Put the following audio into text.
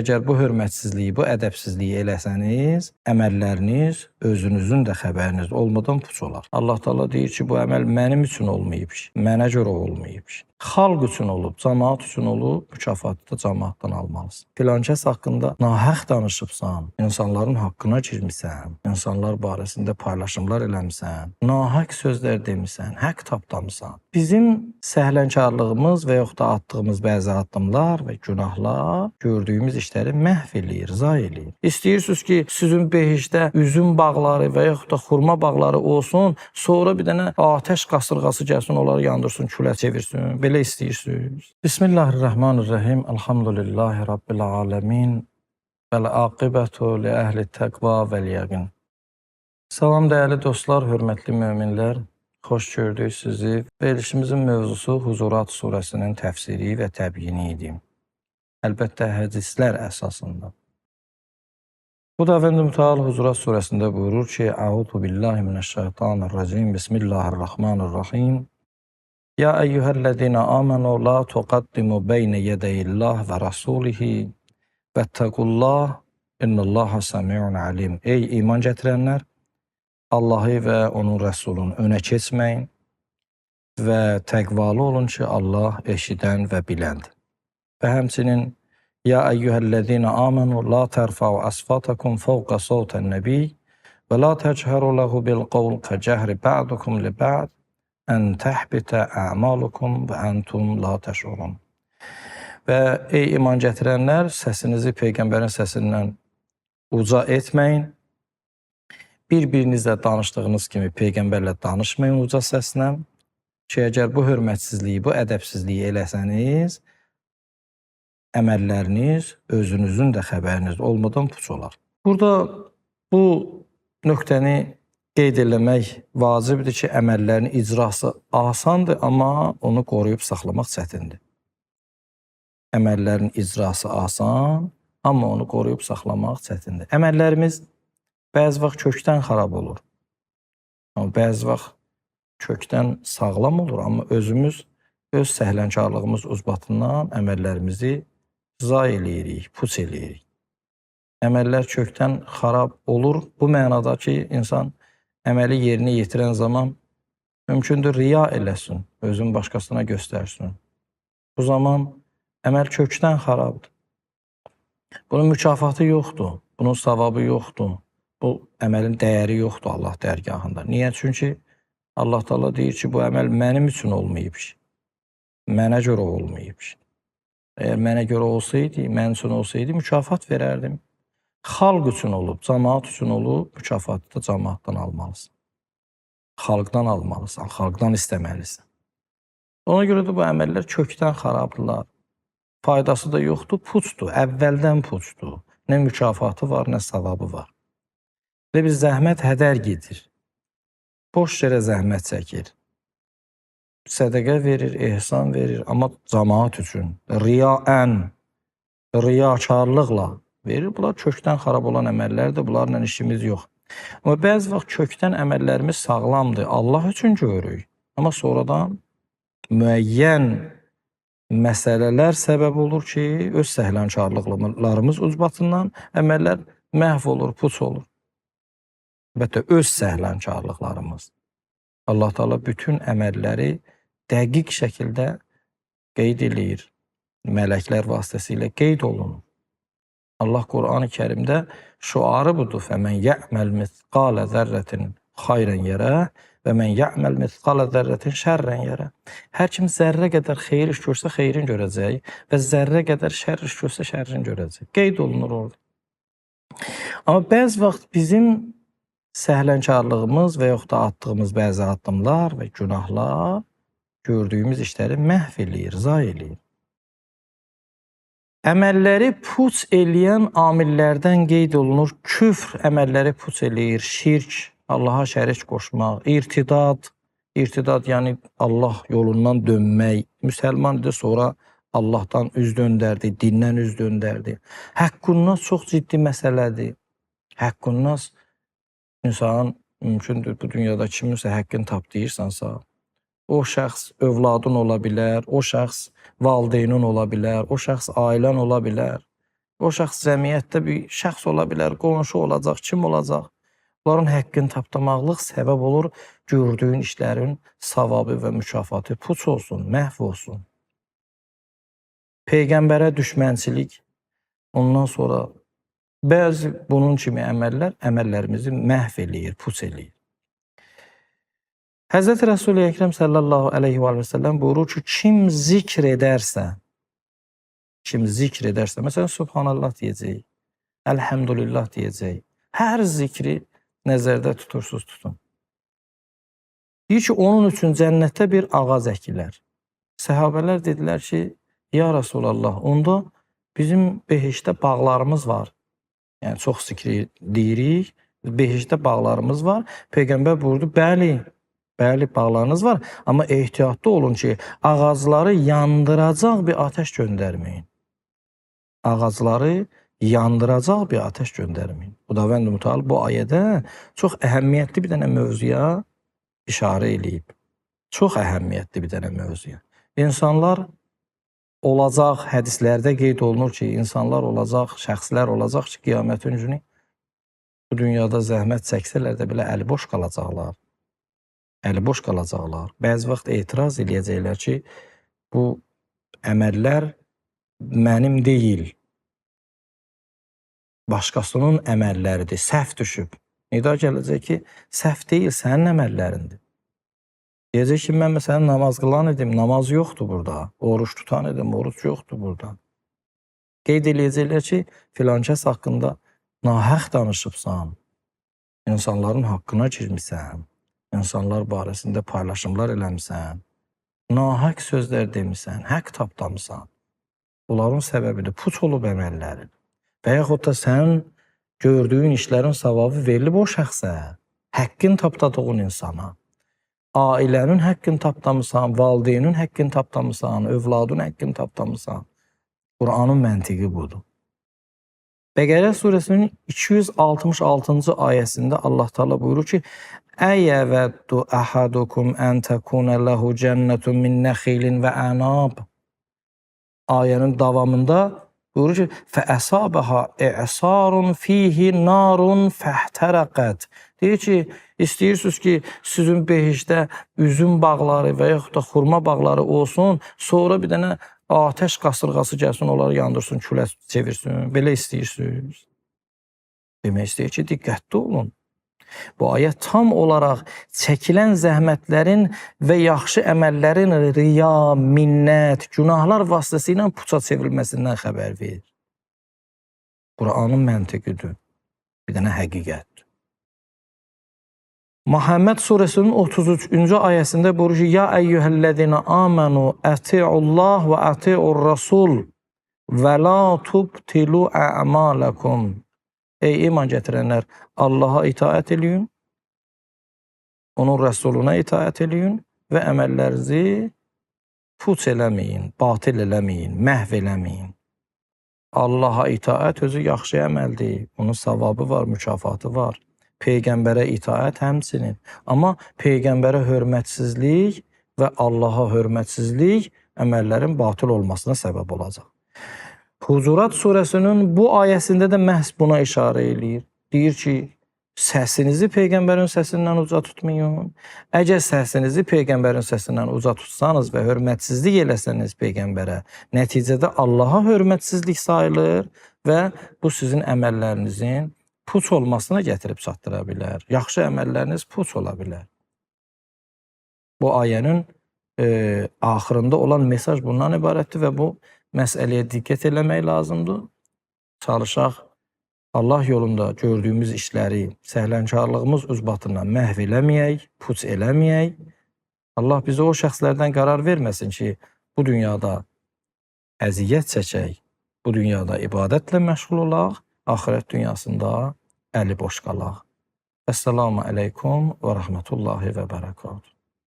Əgər bu hörmətsizliyi, bu ədəbsizliyi eləsəniz, əməlləriniz özünüzün də xəbəriniz olmadan puç olar. Allah Taala deyir ki, bu əməl mənim üçün olmayıb, mənə görə olmayıb. Xalq üçün olub, cəmaat üçün olub, mükafatı da cəmaatdan almalısın. Filankəs haqqında nahaq danışıbsan, insanların haqqına girmisən, insanlar barəsində paylaşımlar eləmisən, nahaq sözlər demisən, haqq tapdamısan. Bizim səhlənkarlığımız və yaxud da atdığımız bəzi addımlar və günahlar gördüyümüz işləri məhv eləyir, zay eləyir. İstəyirsiniz ki, sizin behişdə üzüm bağları və yaxud da xurma bağları olsun, sonra bir dənə atəş qasırğası gəlsin, onları yandırsın, külə çevirsin. Belə istəyirsiniz. Bismillahirrahmanirrahim. Elhamdülillahi Rabbil aləmin. Vəl-aqibətu li əhli təqva vəl-yəqin. Salam dəyərli dostlar, hörmətli möminlər. Xoş gördük sizi. Verilişimizin mövzusu Huzurat surəsinin təfsiri və təbyini idi. Əlbəttə, hədislər əsasında. Bu da Əfəndi Mütəal Huzurat surəsində buyurur ki, Əuzu billahi minəşşeytanirracim, Bismillahirrahmanirrahim. Ya eyyuhəl-ləzina amanu la tuqaddimu beynə yədəyillah və rasulihi vəttəqullah, innallaha səmiun alim. Ey iman gətirənlər, Allahı və onun rəsulunu önə keçməyin və təqvalı olun ki, Allah eşidən və biləndir. Və həmçinin Ya eyyuhəl-ləzina amanu la tərfa'u asfatakum fawqa sawtən nəbi və la təcəru ləhu bil-qavl kəcəhri ba'dukum li ba'd ən təhbitə əmalukum və əntum la təşurun. Və ey iman gətirənlər, səsinizi Peyğəmbərin səsindən uca etməyin. Bir-birinizlə danışdığınız kimi Peyğəmbərlə danışmayın uca səslə ki, əgər bu hörmətsizliyi, bu ədəbsizliyi eləsəniz, əməlləriniz özünüzün də xəbəriniz olmadan puç olar. Burada bu nöqtəni qeyd eləmək vacibdir ki, əməllərin icrası asandır, amma onu qoruyub saxlamaq çətindir. Əməllərin icrası asan, amma onu qoruyub saxlamaq çətindir. Əməllərimiz bəzi vaxt kökdən xarab olur. Amma bəzi vaxt kökdən sağlam olur, amma özümüz, öz səhlənkarlığımız ucbatından əməllərimizi zay eləyirik, puç eləyirik. Əməllər kökdən xarab olur. Bu mənada ki, insan əməli yerinə yetirən zaman mümkündür riya eləsin, özün başqasına göstərsin. Bu zaman əməl kökdən xarabdır. Bunun mükafatı yoxdur, bunun savabı yoxdur. Bu əməlin dəyəri yoxdur Allah dərgahında. Niyə? Çünki Allah Taala deyir ki, bu əməl mənim üçün olmayıb, mənə görə olmayıb. Əgər mənə görə olsaydı, mən üçün olsaydı, mükafat verərdim. Xalq üçün olub, cəmaat üçün olub, mükafatı da cəmaatdan almalısın. Xalqdan almalısan, xalqdan istəməlisən. Ona görə də bu əməllər kökdən xarabdırlar. Faydası da yoxdur, puçdur, əvvəldən puçdur. Nə mükafatı var, nə savabı var. Və bir zəhmət hədər gedir. Boş yerə zəhmət çəkir. Sədəqə verir, ehsan verir, amma cəmaat üçün riyaən, riyakarlıqla verir. Bunlar kökdən xarab olan əməllərdir, bunlarla işimiz yox. Amma bəzi vaxt kökdən əməllərimiz sağlamdır, Allah üçün görürük. Amma sonradan müəyyən məsələlər səbəb olur ki, öz səhlənkarlıqlarımız ucbatından əməllər məhv olur, puç olur. Əlbəttə, öz səhlənkarlıqlarımız. Allah Taala bütün əməlləri dəqiq şəkildə qeyd eləyir. Mələklər vasitəsilə qeyd olunur. Allah Qur'an-ı Kərimdə şuarı budur. Fəmən yə'məl misqalə zərrətin xayrən yerə və mən yə'məl misqalə zərrətin şərrən yerə. Hər kim zərrə qədər xeyir iş görsə xeyrin görəcək və zərrə qədər şərr iş görsə şərrin görəcək. Qeyd olunur orada. Amma bəzi vaxt bizim səhlənkarlığımız və yaxud da atdığımız bəzi addımlar və günahlar gördüyümüz işləri məhv eləyir, zay eləyir. Əməlləri puç eləyən amillərdən qeyd olunur. Küfr əməlləri puç eləyir, şirk, Allaha şərik qoşmaq, irtidad, yəni Allah yolundan dönmək, müsəlman idi, sonra Allahdan üz döndərdi, dindən üz döndərdi. Həqqunnas çox ciddi məsələdir. Həqqunnas insan mümkündür bu dünyada kiminsə həqqini tap deyirsansa, o şəxs övladın ola bilər, o şəxs valideynin ola bilər, o şəxs ailən ola bilər. O şəxs cəmiyyətdə bir şəxs ola bilər, qonşu olacaq, kim olacaq? Bunların həqqini tapdamaqlıq səbəb olur, gördüyün işlərin savabı və mükafatı puç olsun, məhv olsun. Peyğəmbərə düşmənçilik, ondan sonra bəzi bunun kimi əməllər əməllərimizi məhv eləyir, puç eləyir. Həzrəti Rəsul-i Əkrəm sallallahu aleyhi və səlləm buyurur ki, kim zikr edərsə, məsələn, Subhanallah deyəcək, Elhamdülillah deyəcək, hər zikri nəzərdə tutursuz tutun. Deyir ki, onun üçün cənnətdə bir ağac əkilər. Səhabələr dedilər ki, ya Rasulallah, onda bizim behişdə bağlarımız var. Yəni, çox zikri deyirik, behişdə bağlarımız var. Peyğəmbər buyurdu, bəli, bağlarınız var, amma ehtiyatlı olun ki, ağacları yandıracaq bir ateş göndərməyin. Ağacları yandıracaq bir ateş göndərməyin. Xudavənd Mütəal bu ayədə çox əhəmiyyətli bir dənə mövzuya işarə eləyib. Çox əhəmiyyətli bir dənə mövzuya. İnsanlar olacaq, hədislərdə qeyd olunur ki, insanlar olacaq, şəxslər olacaq ki, qiyamətin günü bu dünyada zəhmət çəksələr də belə əliboş qalacaqlar. Bəzi vaxt etiraz eləyəcəklər ki, bu əməllər mənim deyil, başqasının əməlləridir, səhv düşüb. Nida gələcək ki, səhv deyil, sənin əməllərindir. Deyəcək ki, mən məsələn namaz qılan edim, namaz yoxdur burada. Oruç tutan edim, oruç yoxdur burada. Qeyd eləyəcəklər ki, filankəs haqqında nahaq danışıbsan, insanların haqqına girmişsən, insanlar barəsində paylaşımlar eləmişsən, nahaq sözlər demişsən, haqq tapdamısan. Bunların səbəbidir, puç olub əməllərin. Və yaxud da sənin gördüyün işlərin savabı verilib o şəxsə, həqqin tapdadığın insana. Ailənin həqqini tapdamısan, valideynin həqqini tapdamısan, övladın həqqini tapdamısan. Qur'anın məntiqi budur. Bəqərə surəsinin 266-cı ayəsində Allah Teala buyurur ki, Əyəvəddu əhadukum ən təkunə ləhu cənnətun min nəxilin və ənab. Ayənin davamında buyurur ki, fəəsabəhə i'sarun fihi narun fəhtərəqət. Deyir ki, istəyirsiniz ki, sizin behişdə üzüm bağları və yaxud da xurma bağları olsun, sonra bir dənə ateş qasırğası gəlsin, onları yandırsın, külə çevirsin. Belə istəyirsiniz. Demək istəyir ki, diqqətli olun. Bu ayət tam olaraq çəkilən zəhmətlərin və yaxşı əməllərin riya, minnət, günahlar vasitəsilə puça çevrilməsindən xəbər verir. Qur'anın məntiqidir. Bir dənə həqiqətdir. Muhammed surəsinin 33-cü ayəsində buyurur ki, Ya əyyühəllədinə amanu əti'ullah və əti'ur rasul və la tubtilu ə'malakum. Ey iman gətirənlər, Allaha itaət eləyin, onun rəsuluna itaət eləyin və əməllərinizi puç eləməyin, batil eləməyin, məhv eləməyin. Allaha itaət özü yaxşı əməldir, onun savabı var, mükafatı var. Peyğəmbərə itaət həmçinin. Amma Peyğəmbərə hörmətsizlik və Allaha hörmətsizlik əməllərin batil olmasına səbəb olacaq. Hucurat surəsinin bu ayəsində də məhz buna işarə eləyir. Deyir ki, səsinizi Peyğəmbərin səsindən uca tutmayın. Əgər səsinizi Peyğəmbərin səsindən uca tutsanız və hörmətsizlik eləsəniz Peyğəmbərə, nəticədə Allaha hörmətsizlik sayılır və bu sizin əməllərinizin puç olmasına gətirib çatdıra bilər. Yaxşı əməlləriniz puç ola bilər. Bu ayənin axırında olan mesaj bundan ibarətdir və bu məsələyə diqqət eləmək lazımdır. Çalışaq Allah yolunda gördüyümüz işləri, səhlənkarlığımız üzbatından məhv eləməyək, puç eləməyək. Allah bizə o şəxslərdən qərar verməsin ki, bu dünyada əziyyət çəkək, bu dünyada ibadətlə məşğul olaq, axirət dünyasında əli boş qalaq. Əssalamu aleykum və rəhmətullahi və bərəkatuhu.